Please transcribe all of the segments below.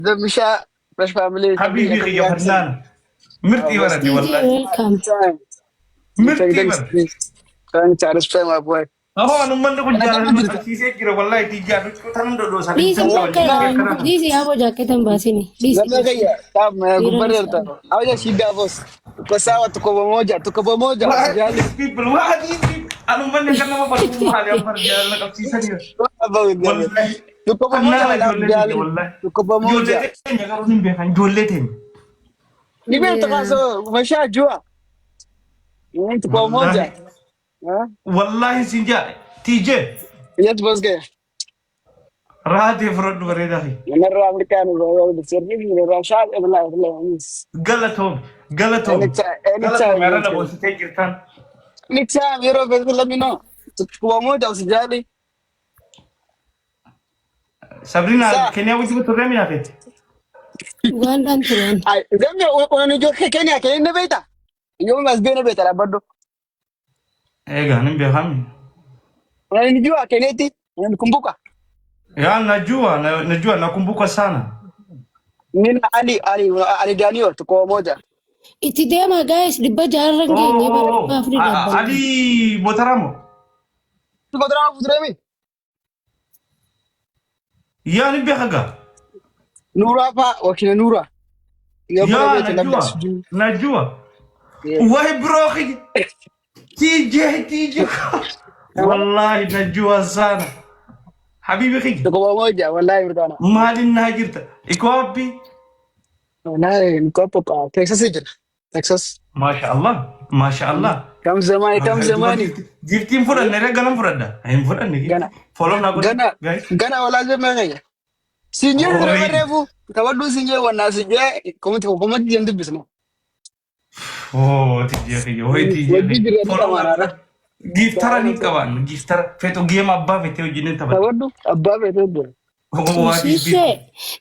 The Misha Fresh Family. حبيبي يا فنان مرتي ورد DJ والله welcome. Time. مرتي ورد Trying to respect my boy. اهو انا من نقول أنا جال كم جرت؟ المسكيسه كده والله تيجي تنندو سالين DC تنسوي كده DC abo jaketan basini. DC. Namna gaya. Tam Viral gubernur sana. tao. Aja shida boss. Tuko sawa, tuko pamoja, Wah, usijali. these people, wah, these people. Anu man kan nama baru mahal yang berjalan nak sisa dia. Wallahi. Tuko pamoja Kenal wala jolle usijali. dia wallahi. Tuko Jolle pamoja. dia ya kalau nimbe kan jolle dia. Nimetoka kaso, umeshajua. Tuko pamoja. Wallahi. Wallahi sinja TJ. Yes boss gaya. Rahat ya front bereda hi. مرة أمريكان بتصيرني رشاد والله والله Galatom, galatom. Galatom anytime era na bolsa tem kirtan. anytime you're over let me know تكون موجة وسجالي Sabrina, سا Kenya wuji betul remi afet. Ugandan tuan. أي زمي ونجوا كينيا كينيا بيتا يوم ما زبينا بيتا لا برضو Eh, ganim behami. ونجوا كينيا تي نكمبوكا Ya najua nakumbuka sana. من علي دانيو تكون موجة Iti dema guys dibba jarang genge Oh, barba Afri dabbal. Ali Botaramo. تكون دراما فدرمي Ya ni behaga. نورا فا وكنا نورا يوم ما Ya بيتا لم najua. يسجل Najua. Wahai bro, TJ. Wallahi najua sana. Habibi khigi. تكون موجة والله بردانا Malin nahajirta. Iko wapi? والله نكوبا تكساس يجري تكساس Masya Allah. Masya Allah. كم زماني كم زماني Giftin furan nere ganam furada. Ayam furan nih. Gana Follow na guys. Gana wala zama gaya sinje Oh, zama refu tawaddu sinje wannan sinje kuma jindu bisno Oh, TJ khigi. Wahai wadi TJ. dire Follow mana na. Giftara nih kawan. Giftara. Feto game abba fete ujinin tabat. tawaddu abba be teddo Oh, what is Shishe.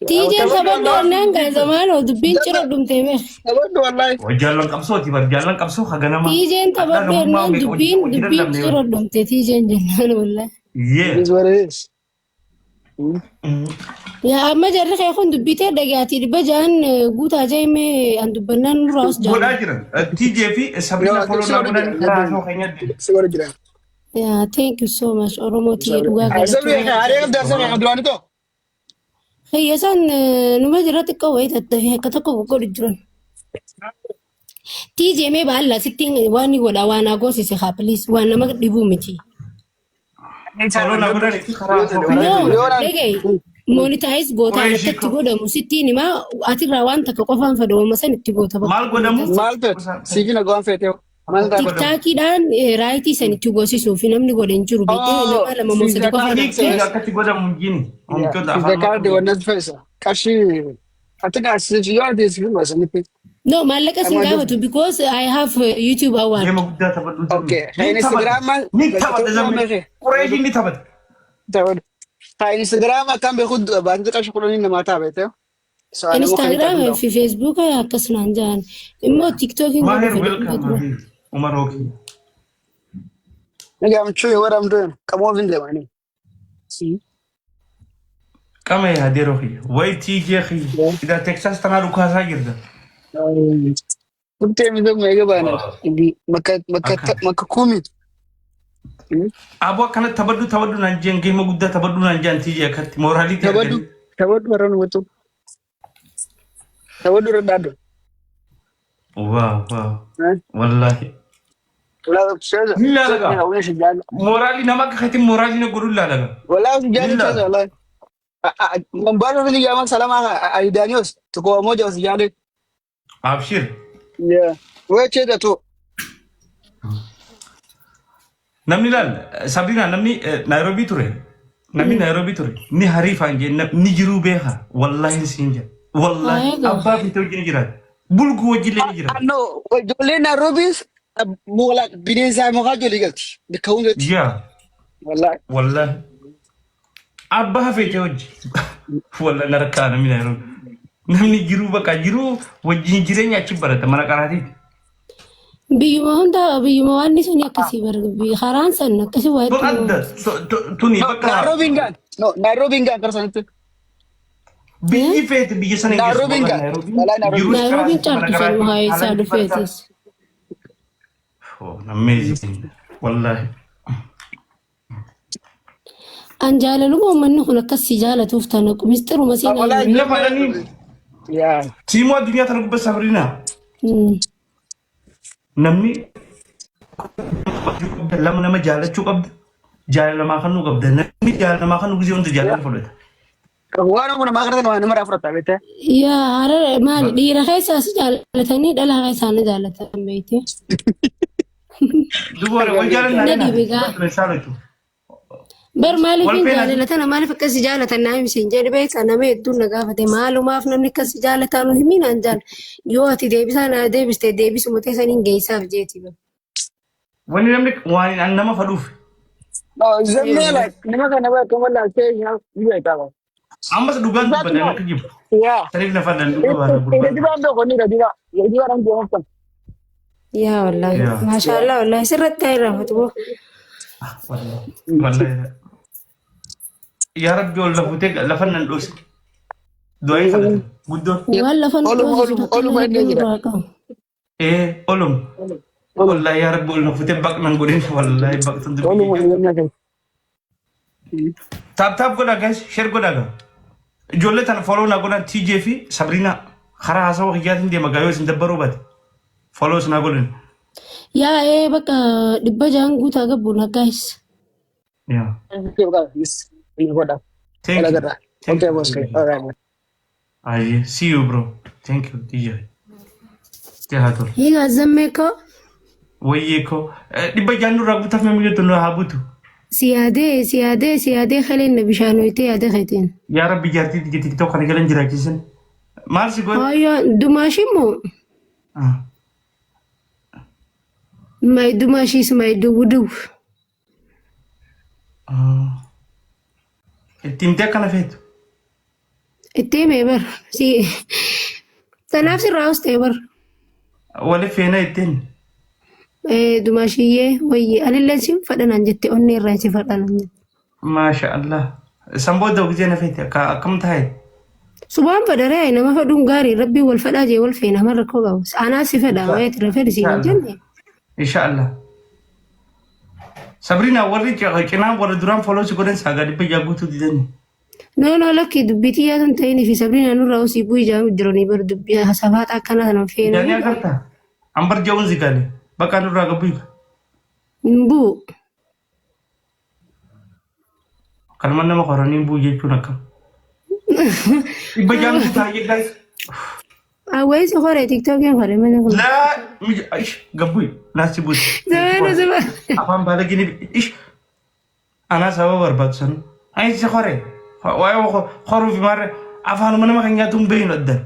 TJ sabanda nanga zamano dubbin chiro dumteme. tawaddu wallahi Oh, jalan kapso kagana mah. TJ tabadde nan dubbin chiro dumte TJ jennan wallahi. Yeah. this what it is Ya amma jarri kay khun dubbite dagati dibba jan guta jayme an dubbanan ros jan. Boda jiran. TJ fi Sabrina follow na boda ni kara no kanya di. sigara jira Yeah, thank you so much. Oromo tiye duga sabri galatu. are abda sabri abdulani to Khayyasan numa jirati ka wait at the katako go dijuran. TJ me balla sitting wani wala wana go si ha please wana mag dibu miti. Follow na boda ni kara no No, kanya. dege monetize go ta takti go da musitti ma atira wanta ka kofan fa do masan itti go ta ba. Mal goda mu. malpet sigina gon fete mal da TikTok dan righty san itti go si so fi namni go den juru bite na mala mo musa ko fa. Kiki kati goda mu gini. Om kyoda the card wannan fesa kashi ataka si you are this film was anything No, malaka singa to because I have YouTube award. Game gudda tabadu. okay Instagram Ni tabat zamne. Quraishi ni tabat. تمام انستغرام كان بياخد بعد كده شغل لنا ما تابعته Instagram في فيسبوك يا كسران جان إما تيك توك Mahir welcome Mahir. Umar Oki. نجي عم تشوي what I'm doing come on in there يعني see Kama ya hadero khi. Wai TJ khi. Ida Texas tana luka sa girda. كنت من ذوق ما يجبانا دي مكة كومي Abo kana tabaddu nan jen game gudda tabaddu nan jan TJ katti morality. تبدو ورانو وتو تبدو ردادو Wow. Wallahi. ولا تشجع لا لا. ولا شجع Morali nama ka khati morali na gurul la laga. ولا شجع تشجع والله من بعد من يوم سلام على دانيوس تكو موجة وسجالي Abshir. يا وين كده تو Namni lal Sabrina namni Nairobi ture. Namni Nairobi ture. Ni harifa nje ni jiru beha. Wallahi sinja. Wallahi Ayega. abba fito jini jiran. Bulgu wajile ni jiran. no جولينا روبيس مولا بنين زي ما قالوا قلت بكون Yeah. والله Wallahi. Abba fito waji. Wallahi naraka namni Nairobi. Namni jiru baka jiru wajini jirenya chibarata mana karati. biyyuma hunda biyyuma wanni sun akkasii bar bi haraan san akkasii waa Tuh ada. Tuni baka. نيروبي كان نو نيروبي كان كرسنت Biyyi feete biyya sana hin geessu Nairobi walaa enggak? Nairobi. Wala Nairobi. Jirus Nairobi karaasitti mana cartu san garaatii haysa haalaan barata. dhufeetis. Amazing. Wallahi. An jaalalu uummanni kun akkas si jaalatuuf tana mistiruma si Wala naayi. Lafa dhanii Ya. siimoo addunyaa tana gubbaa Sabriina. Namni lama nama jaalachuu qabda. Jaalalamaa kan nu qabda. Namni jaalalamaa kan nu gisee hundi jaalala fudhata. Waan kun nama kana nama raafrata beete. Yaa harar maal dhiira keessaa si jaalatanii dhala keessaa ni jaalatan beekte. Dubara wal jaalalaa Na dhibigaa. Saalatu. Bar maaliif hin Walfeenaa- jaalatan maaliif akkas si jaalatan naa himsi hin jedhe beekta nama hedduun na gaafate maalumaaf namni akkas si jaalatan nu himin an jaal yoo ati deebisaa na deebiste deebisuma ta'e saniin geessaaf jeeti. Wanni namni waan nama fadhuuf. No, zemme like nama kana ba kuma la ke ya yi ta ba. Ammas dhugaan dubbatan akka jibu. Ya. Sariif lafa dhan dhugaa baana Ini gurbaan. di bawah kau ni dah juga. Ya di orang dia macam. Yaa wallaahi Yaa. maashaallah wallaahi sirratti haa irraafatu boo. Wallahi. Yaa Rabbi ol lafutee lafa nan dhoose. Du'aa hin kadhatan. Guddoo. Waan lafa nu dhoosisu Oluma bakka ini inni aja. irraa qabu. Olum. Wallahi yaa Rabbi ol lafutee baqnan godhin. Wallahi baqtan Oluma dubbii. ini aja. Taap godhaa guys. Share godhaa gaa. Ijoollee tana follow naa godhan TJ fi Sabrina. Karaa haasawaa kiyyaatiin deema gaa yoo isin dabbaruu baate. Follow naa godhan. Yaa bakka dhibba jaan guutaa gabbu naggaayis. Yeah. Okey bukan. Yes. Ini kau dah. Thank Kalau you. kata. Thank Okay you. bos. Alright. Aye. See you bro. Thank you TJ. Jahatul. Hiigaa zammee koo Wayyee koo. Dhibba jaan nurraa guutaaf namni jettu nu haa buutu. siyaadee kaleen na bishaanoytee yaada keetiin. Yaa Rabbi jaartii TikTok kana galan jiraachisan. Maal si godhe? Hayya dumaashimoo may dumaashiis may duwuduw. Ittiin tee akkana feetu. Ittee mee bar si tanaaf sirraa hostee bar Waliif feena ittiin. dumaashiyyee wayyee anillee si fadhanan jette onni irraa si fadhanan jette. Maasha Allah. Samboo da'u gisee na feete akkam taa'e. Subhaan fadharee nama fadhuun gaarii rabbii wal fadhaa jee wal feena marra koo qabu. Anaa si fadhaa wayiiti rafeedhi si hin jenne. Insha Allah. Sabrina warri cinaan warra duraan follow si godhan saagaa dhibba jaa guutuu didanii. No lakki dubbitii yaatan ta'ini fi sabriina nurraa usii bu'ii jaamu jiranii bar dubbii hasabaata akkana sana feena. Jaanii agartaa. Ambar ja'uun zigaalee. Bakka nurraa gabbuyi. Hin bu'u. Kalman nama qoranii bu'u jechuun akkam. Dhibba jaa guutaa jedhaa. Awwaisi hore tiktokiin hore mana kun. Laa ish gabbuyi naasti buuti. Zama. Afaan baala gini ish anaa sababa barbaadu sanu. Ani si hore. Waa'ee horuu fi maarree afaanuma nama kan nyaatu hin beeynu addan.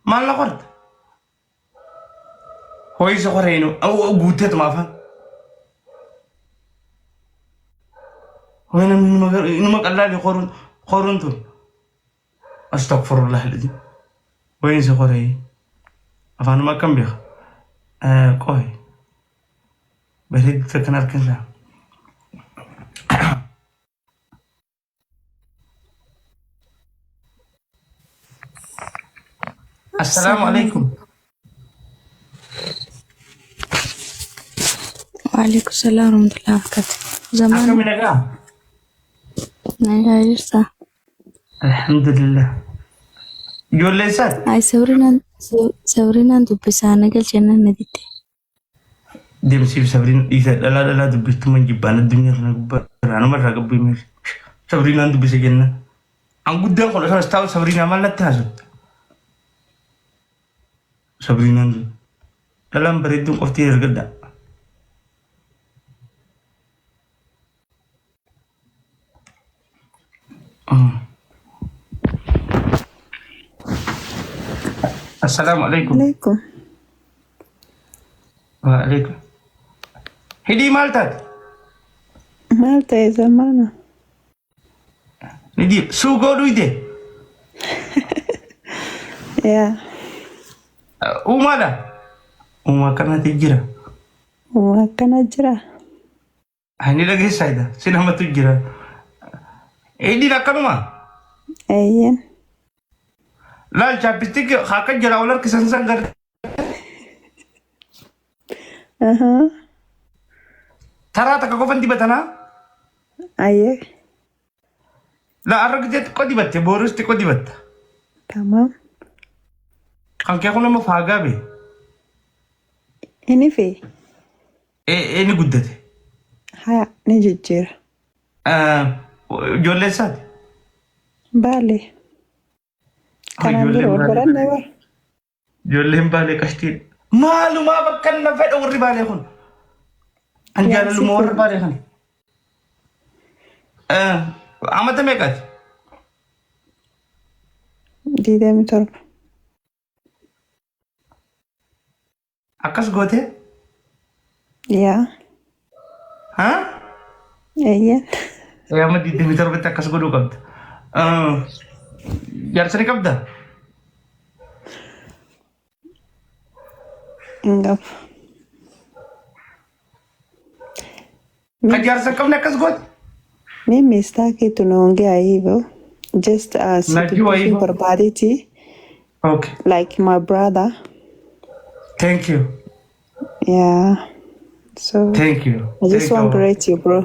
Maal na qorta? Ho'i si horeenu guuteetuma afaan. Ho'i namni inuma qallaali horuun tun. Astagfirullah ladhi. Ho'i si horee afaanuma akkam beeka. Qoy. Bareeddu kan arginsa. السلام عليكم. وعليكم السلام ورحمة الله وبركاته. أكم زمان من أقام؟ نجايرتا الحمد لله. يقول لي سات. هاي سورينا دبسانا قل جنة نديتي دي مسيب سبرين إذا لا دبست من جبان الدنيا أنا مرة قبل مش سبرين عنده بس جنة. أنا قدام خلاص أنا استوى سبرين عمل لا تهزم. سبرين عنده. dalam berhitung of tier geda. Assalamualaikum. عليكم Waalaikum. Hidi maltat. مالتا يا زمانة Nidi sugo duide. يا Umada. Uma kana tijira. وما كان أجرا Hani lagi saida. Sina matujira. Hidi nakamma. Eeyyan. Laal chaapistiik akka jala wal harkisan san gar taraa takka qofan dibatanaa. Ayyee. La arra gidee xiqqoo dibatte boorus xiqqoo dibatta. Tamam. Kan kee kun nama faagaa bee. Inni fi Inni guddate. haa ni jijjiira. Ijoollee isaati. Baalee. Kanaan dura wal barannee bara. Ijoolleen baalee qashtiidha. Maalumaa bakka na fedha warri baalee kun. An jaalaluma warri baalee kan. Amata meeqaati? 27. Akkas gootee? Yaa. Haa? Eeyyan. Amma 27tti akkas godhuu qabda. Jaarsa ni qabdaa? Hin qabu. Kan jaarsa hin qabne akkas goote? Mimi sitaki tunaongea hivyo. Just Najua hivyo. barbarity Okay. like my brother. Thank you. Yeah. So Thank you. I just Thank want to you. greet you, bro.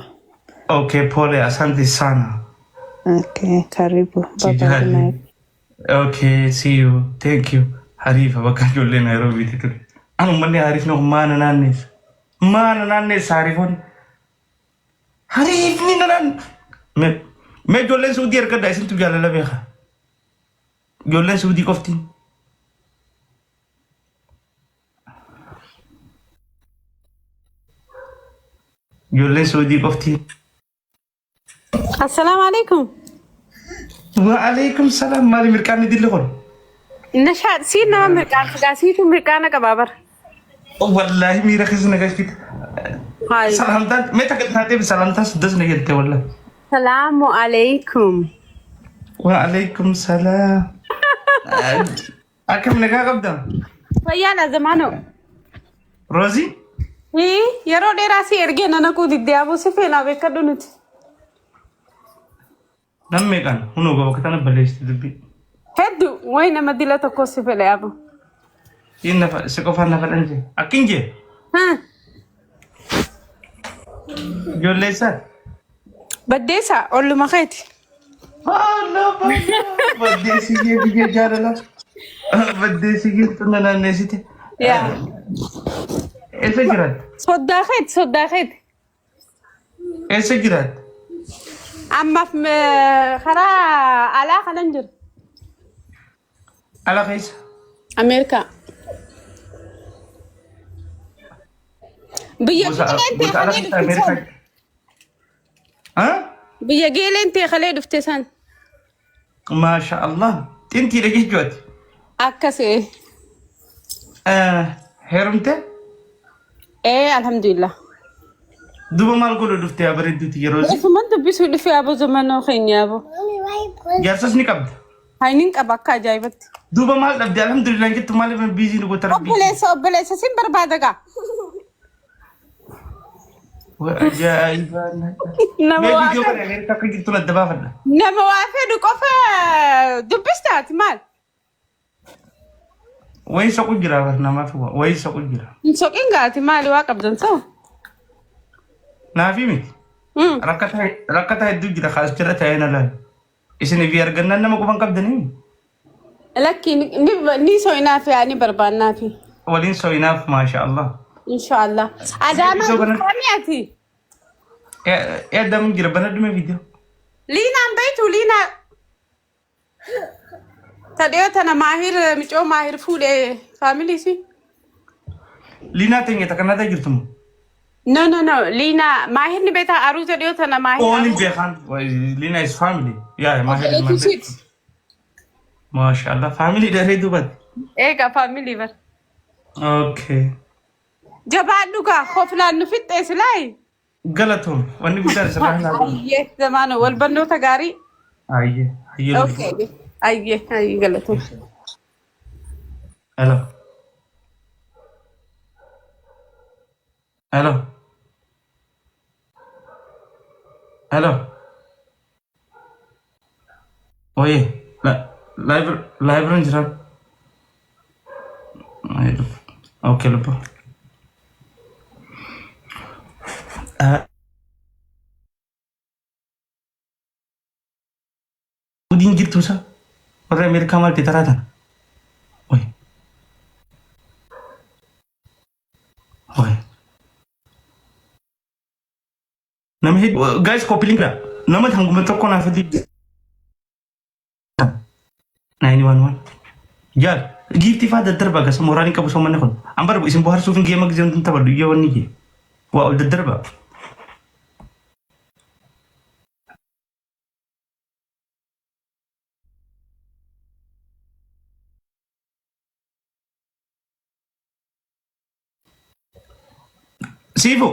Okay, pole, asante sana. Okay, karibu. Bye bye. Sijali. Good night. Okay, see you. Thank you. Harifa bakka ijoollee Nairobi ture. Anu manni Harif na maana naannees. Maana naannees Harifoon. Harifni na naan. Me ijoolleen Suudii ergadda isintu jaalala beeka. Ijoolleen Suudii qofti. Ijoolleen Suudii qofti. السلام عليكم. وعليكم السلام مالي مركاني دي اللي قول. نشاط سينا مركان فقاسيتو مركانا كبابر. والله ميرا خزنا قاش هاي. سلامتك متى كنت هاتي بسلامتك سدسنا قلت والله. السلام عليكم. وعليكم السلام. أكم نقا قبدا. فيانا زمانو. روزي؟ هي يرو دي راسي ارجينا نكو دي ديابو سفينا بكدونت. نمي كان هنو قبا كتانا بليش تدبي. هدو وين مديلة تكو سفيلا يابو. إن سكوفا نفل أنجي. أكينجي؟ ها. جول ليسا؟ بديسا أولو ما خيتي. لا بدي سيجي بيجي جارلا. بدي سيجي تنانا نسيتي. يا. إيش جرات؟ صدا خيت. إيش جرات؟ أما في خرا على خلنجر. على خيس؟ أمريكا. بيجي انت خليل أمريكا. ها؟ بيجي انت خليل افتسان. ما شاء الله. أنتي لقيت جوتي. أكسي. هرمتي؟ ايه الحمد لله. دوبا مال كله دفتي أبرد دوتي روزي. بس ما انت بيسوي في ابو زمان خين يا ابو. جالسة نكبد. هاي نينك ابكا جايبت. دوبا مال أبدي الحمد لله جت مالي من بيزي نقول ترى بليس سين بربادقة. وأجايبان. نما ما فيديو كده غير كذي تقول الدبابة. نما وافد وقفة دبستات مال. وين سوق الجرا ورنا ما في وين سوق الجرا. نسوقين قاتي مالي واقف جنسو. نافي ميت. ركعتها الدجرة خلاص جرتها هنا لا. إسني في أرجعنا نما كمان كبدني. لكن ني سوينا في يعني بربانا في. ولين سوينا ما شاء الله. إن شاء الله. أداما كمياتي. يا دام جرا بندم فيديو. لينا بيتو لينا. تديوت أنا ماهر مجو ماهر فولي فاميلي سي. لينا تيجي تكنا ده جرتم. No. لينا ماهر نبيتها أروج تديوت أنا ماهر. Only بيخان. لينا is family. يا ما هي ما. ما شاء الله family ده هيدو بد. إيه كفاميلي بر. Okay. جبادوكا خوفنا نفيت إسلاي. غلطهم واني بيدار سبحان أيه زمانه والبنو تجاري. أيه. أوكي. أيه غلطهم. Hello. Oye, live jiran. Oke lupa. Udin gitu sa. Orang Amerika mal ditaratan. Oye. Oye. Nama hit guys copy link lah. Nama tanggung betul kau nak fadi. 911. Jal, gifti fada terba ka semua orang kabu sama nakon. Ambar bu isim bahar sufin game magzin tentang badu yawan ni. Wa udah terba. Sifu.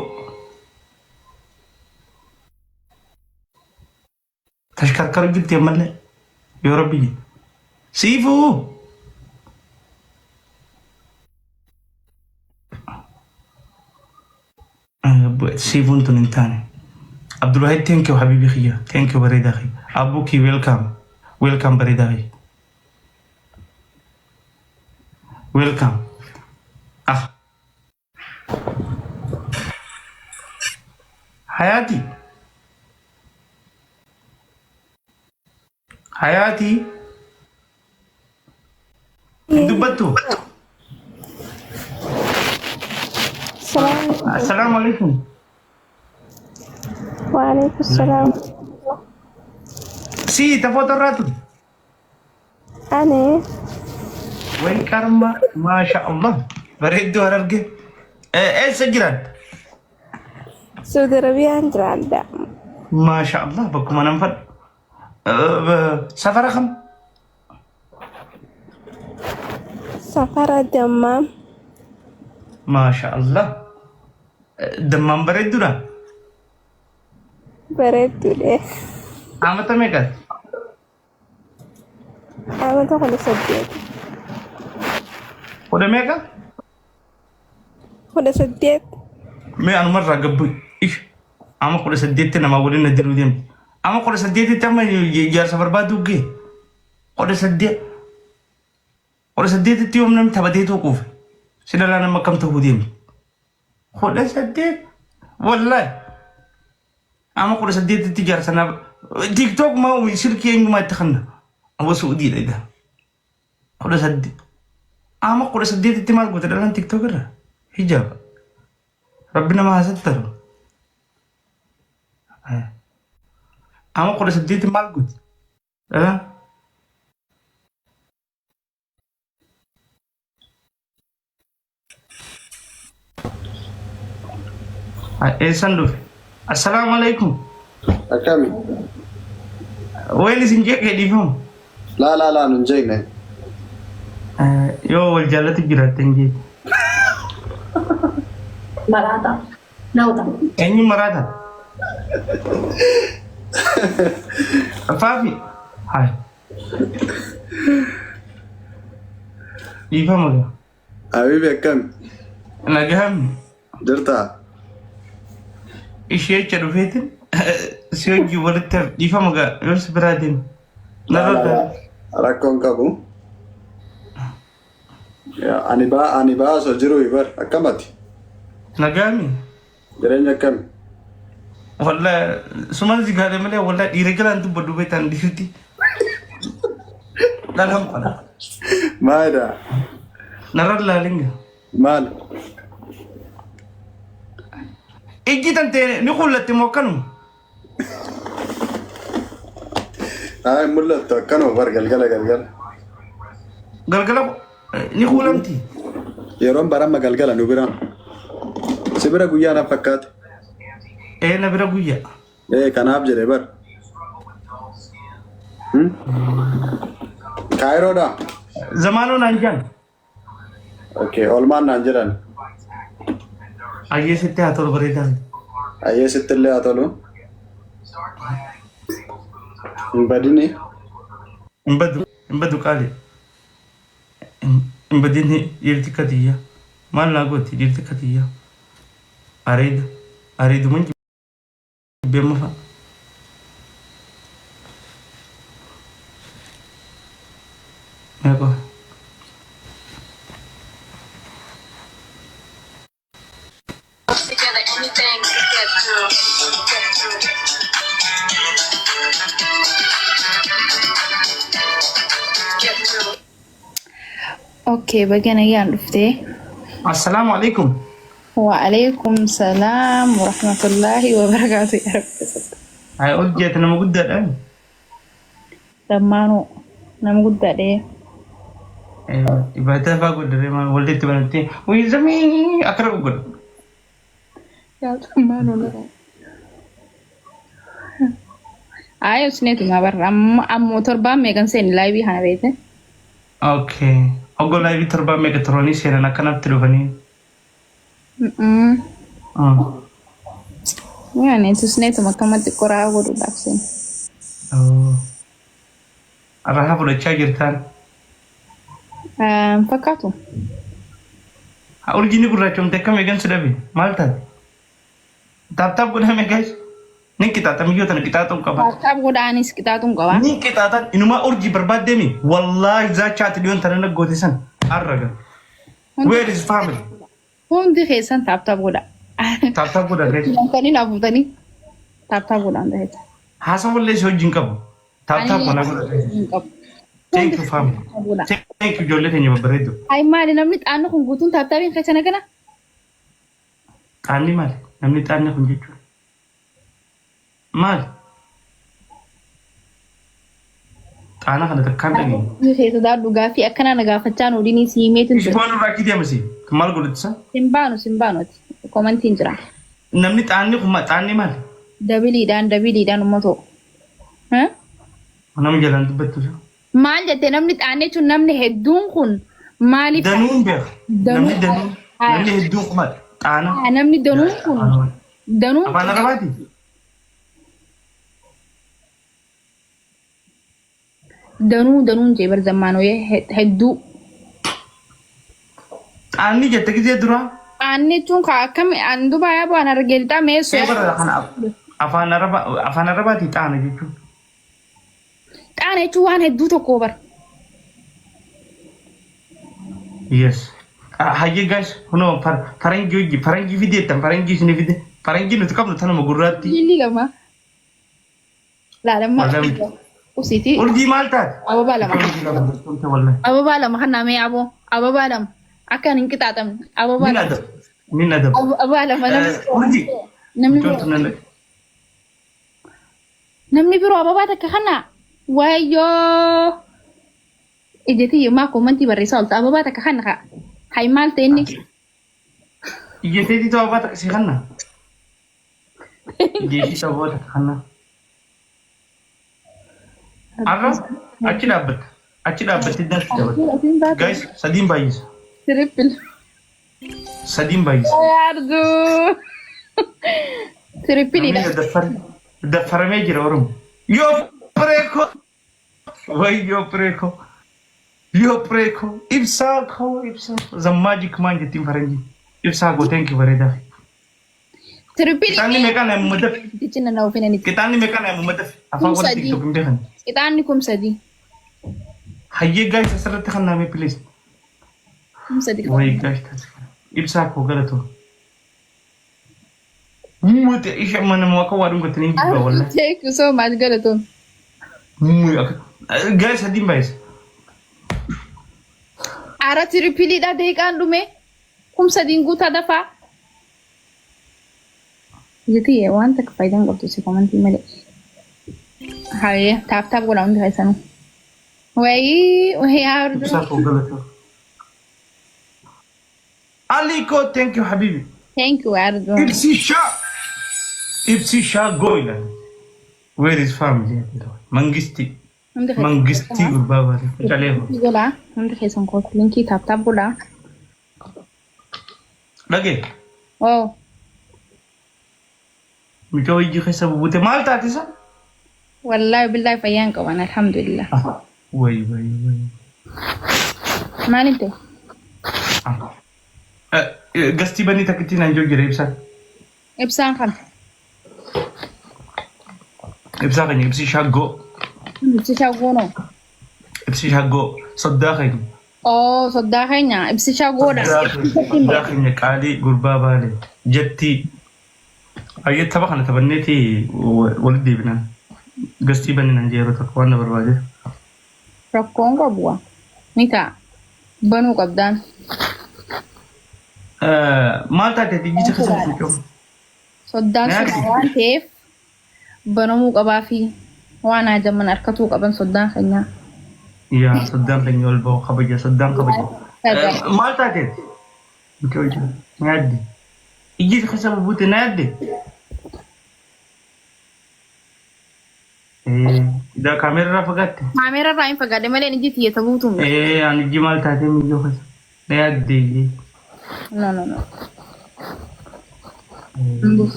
Tashkar gifti amalnya. Ya Rabbi. Sifu. Sifu untuk nintane. Abdul Wahid, thank you habibi khia. Thank you barida khi. Abuki welcome. Welcome barida khi. Welcome. Ah. Hayati. Hayati. Dubatu. Assalamualaikum. Waalaikumsalam. Si, ta foto ratu. Ane, Wen karma, masya Allah. Baridu hararge. Sejiran. Saudi Arabia Andrada. Masya Allah, baku manamfat. Safara kam? Safara Dammam. Masya Allah. Demam baridu na. Beretu deh. Amata mekat. Aku tuh kalau sedih. Udah mekat? Udah sedih. Me anu marra gabu. Ih. Ama kuda sedete nama wulin na diru dem. Ama kuda sedete tama jar safar badu ge. Kuda sedete. Kuda sedete tiom nam tabati to kuf. Sidala na makam to hudim. Kuda sedete. Wallahi. Ama kuda sedete tijar sana TikTok mau shirki yang ma takhna. Abu Saudi ida. Kuda sedete. Ama kuda sedete timal ko dalam TikTok ra. Hijab. Rabbina ma sattar. Ama kuda sedete mal gut. Sandu. Assalamualaikum. Akami. Weli sinjek ke di phone. La nunjek ne. Yo wal jalati jira tengi. Marata. Nauta. Enyi marata. Fafi. Hai. Di phone mo. Habibi akami. Nagam. Jirta. Ishe charufetin. Siyoji walatar. Di phone mo ga yos beradin. Narada. Rakkoon qabu. Ani baa soo jiru ibar akkamati. Nagami. Jireenya akkami. Walla suman zigare male walla diregalan tu bodu betan disuti. Dalam pada. Maada. Narad lalinga. Maal. Iji tante ni kullati mo kanu. Ay mullattu akkanuma bar galgala. Galgala ni kulamti. Yeroon baramma galgala nu biraan. Si bira guyyaa na fakkaate. Na bira guyya. Kanaaf jedhe bar. Kaayiroodha. Zamano nanjan. Okay, olmaan naan jedhan. Aye sitte hatol baridan. Ayyee sittillee haa tolu. Hin badini. Mbadu kale. Mbadini irti katiya. Mal nagoti irti katiya. Aridu manji bemafa. Eko. Okay, bagana yaan dhuftee. Assalamu alaikum. وعليكم السلام ورحمة الله وبركاته يا رب. Ay urjeet nama guddaadha. Dhammaanuu nama guddaadhe. Ibadah fa'aa godhare maal walitti banatti wayii zamii akkana godha. Yaa dhammaanuu nama. Ayo sineetu ngabarra ammoo torbaan meeqan seeni laayivii kana beekte. Okay. Oggo laayivii torbaan meeqa turanii seenan akkanatti dhufanii. Yani itu sineetu akkamatti qoraa godhuudhaaf seeni. Arraha fudhachaa jirtaan. Fakkaatu. Urjiin gurraachomte akkam eegan si dhabe maal taate? Taaptaap godhame guys. Nin qixaaxam iyyoo tana qixaaxuun qaba. Taaptaap godhaanis qixaaxuun qaba. Nin qixaaxan inumaa urjii barbaaddeemi wallaahi zaachaati dhiyoon tana naggooti san arraga. Where is family? Hundi keessan taaptaap godha. Taaptaap godha guys. Kan afuutanii taaptaap godhaan ta'eeta. Haasa wallee si wajjin qabu. Taaptaap godha godha. Thank you family. Thank you ijoollee teenya babbareedu. Ay maali namni xaanni kun guutuun taaptaapiin keessa nagana? Xaanni maali? Namni xaanni kun jechuudha. Maali? Xaana kana takkaan dhageenye. Ni keessa daadhu gaaffii akkanaa na gaafachaa nu dhini siimeetiin jira. Isheen irraa kiitee amasi maal godhatisa? Simbaanooti. Komantiin jira. Namni xaanni kun xaanni maali? Dabiliidhaan uummatoo. Nama jalaan dubbattu. Maal jettee namni xaanni jechuun namni hedduun kun maaliif? Danuun beeka. Namni danuun. Namni hedduun kun maali? Xaana. Namni danuun kun danuun. Afaan Arabaati? Danuun jee bar zammaanoo hedduu. Xaanni jette gisee duraa? Xaanni jechuun akkami aan Dubaay bu'aan argeeltaa meessu. Afaan Arabaati xaana jechuun. Xaana jechuun waan hedduu tokko bar. Yes. Hayyee guys, kunoo faranjii fideettan faranjii isin fide. Faranjii nuti qabnu tanuma gurraatti. Jilli gama. Laalammaa. Usiiti. Urjii maal taate? Ababaa lama kan naamee ababaa lama. Akka hin qixaaxamne ababaa lama. Min adab. Ababaa lama Urjii. namni biroo ababaa takka kana wayyoo. Ijjetii yemmaa komantii barreessaa oolta ababaa takka kana hay maal ta'e inni. Ijjeteetii ta'uu ababaa takka si kanna. Ijjeetii ta'uu ababaa takka kanna. Arra achi dhaabbatti dansi dabalte. Guys, sadiin baay'isa. Triple. Sadiin baay'isa. Yaarduu. Triple. Daffaramee jira Oromoo. Yoo preeko. Wayyoo preeko. Yoo preeko. Ibsaa koo ibsaa. The magic man jettiin faranjii. Ibsaa gooteen ki bareedaa. Triple. Kitaanni meeqaan yaa mummadaf? Dicina na ofina ni. Kitaanni meeqaan yaa mummadaf? Afaan walitti tiktok hin beekan. Kitaanni kumsadi. Hayyee guys asirratti kan naamee please. Kumsadi. Wayii guys ibsaa koo galatoo. Muute isha mana mwaka waadun gatanii jibba wallahi. Thank you so much galatoo. Guys sadiin baay'isa. Ara triple dha deeqaan dhume. Kumsadiin guutaa dafaa. Jeti waan takka faayidaan qabdu si komantii malee. Haye taap godha hundi keessanuu. Wayii yaardu. Ibsaa koo galatoo. Aliko thank you habibi. Thank you yaardu. Ibsisha goila. Where is family? Mangisti. Mangisti urbaba. Chaleho. Gola hundi keessan koo linkii taap godha. Dhagee. Oh. Mucaa hojii keessa buute maal taate sa? Wallahi billahi fayyaan qaban alhamdulillah. Way. Maaliif ta'e? Gastii banii takkitti naan jiru jira ibsaan. Ibsaan kan. Ibsaa keenya ibsi shaggoo. Ibsi shaggoo noo. ibsi shaggoo soddaa keenya. Oo soddaa keenya ibsishaa goodha. Soddaa keenya qaalii gurbaa baale jettii. Ayyee tapha kana taphanneeti walitti deebinaan. Gastii banninaan jeeroo tokko waan na barbaade. Rakkoon qabu ni ta'a. Banuu qabdaan. Maal taatee ijjicha keessatti qabu? Soddaan sodaa waan ta'eef banamuu qabaa fi waan haajaman harkatuu qaban soddaan keenyaa. Yaa soddaan keenya ol ba'u kabaja soddaan kabaja. Maal taatee? Nyaadde. Ijjicha keessa buute na yaadde? Da kaameraa fagaatte? Kaameraa irraa hin fagaadhe malee ijji xiyyeeta buutu. Ani ijji maal taatee miyyoo keessa? Na yaadde iyyee. No.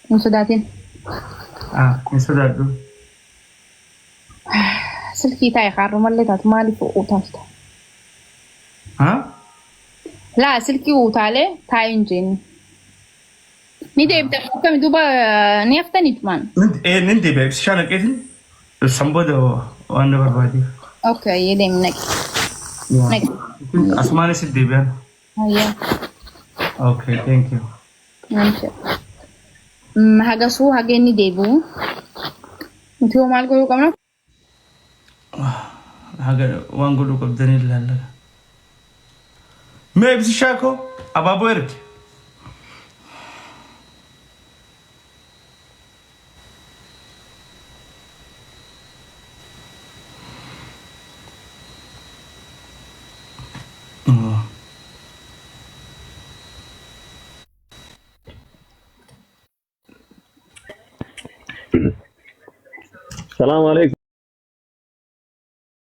Hin sodaatin. Hin sodaadhu. Silkii taa'e kaarru mallee taatu maaliif utaalta? Laa silkii utaalee taa'e hin jeenni. Ni deebita akkami duuba ni haftaniif maan? Nin deebi'a ibsishaa naqeetin san booda waan na barbaadeef. Okay, yee deemi naqe. Asumaanis deebi'an. Ayyaa. Okay, thank you. Namshe. Hagasuu hagee ni deebi'u. Nuti hoo maal godhuu qabna? Haga waan godhuu qabdanii ilaalla. Mee ibsishaa koo abaaboo erge. السلام عليكم.